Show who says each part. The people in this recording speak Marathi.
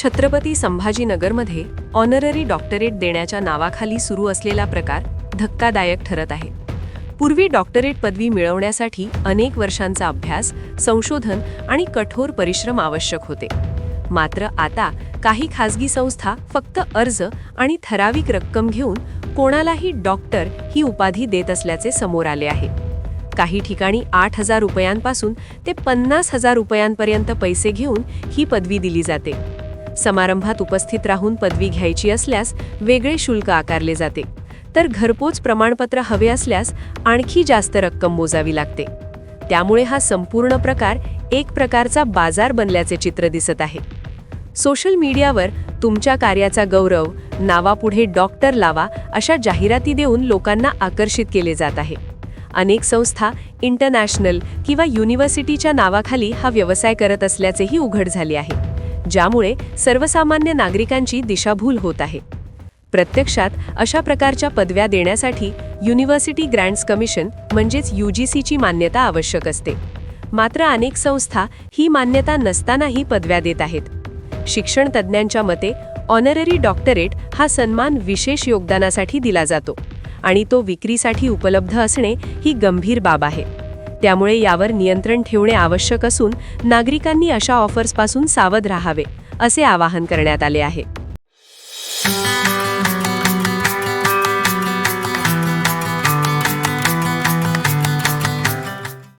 Speaker 1: छत्रपती संभाजीनगरमध्ये ऑनररी डॉक्टरेट देण्याच्या नावाखाली सुरू असलेला प्रकार धक्कादायक ठरत आहे. पूर्वी डॉक्टरेट पदवी मिळवण्यासाठी अनेक वर्षांचा अभ्यास, संशोधन आणि कठोर परिश्रम आवश्यक होते. मात्र आता काही खासगी संस्था फक्त अर्ज आणि ठराविक रक्कम घेऊन कोणालाही डॉक्टर ही उपाधी देत असल्याचे समोर आले आहे. काही ठिकाणी 8,000 रुपयांपासून ते 50,000 रुपयांपर्यंत पैसे घेऊन ही पदवी दिली जाते. समारंभात उपस्थित राहून पदवी घ्यायची असल्यास वेगळे शुल्क आकारले जाते, तर घरपोच प्रमाणपत्र हवे असल्यास आणखी जास्त रक्कम मोजावी लागते. त्यामुळे हा संपूर्ण प्रकार एक प्रकारचा बाजार बनल्याचे चित्र दिसत आहे. सोशल मीडियावर तुमच्या कार्याचा गौरव, नावापुढे डॉक्टर लावा अशा जाहिराती देऊन लोकांना आकर्षित केले जात आहे. अनेक संस्था इंटरनॅशनल किंवा युनिव्हर्सिटीच्या नावाखाली हा व्यवसाय करत असल्याचेही उघड झाले आहे, ज्यामुळे सर्वसामान्य नागरिकांची दिशाभूल होत आहे. प्रत्यक्षात अशा प्रकारच्या पदव्या देण्यासाठी युनिव्हर्सिटी ग्रँट्स कमिशन म्हणजेच UGCची मान्यता आवश्यक असते. मात्र अनेक संस्था ही मान्यता नसतानाही पदव्या देत आहेत. शिक्षण तज्ज्ञांच्या मते ऑनररी डॉक्टरेट हा सन्मान विशेष योगदानासाठी दिला जातो आणि तो विक्रीसाठी उपलब्ध असणे ही गंभीर बाब आहे. त्यामुळे यावर नियंत्रण ठेवणे आवश्यक असून नागरिकांनी अशा ऑफर्सपासून सावध राहावे असे आवाहन करण्यात आले आहे.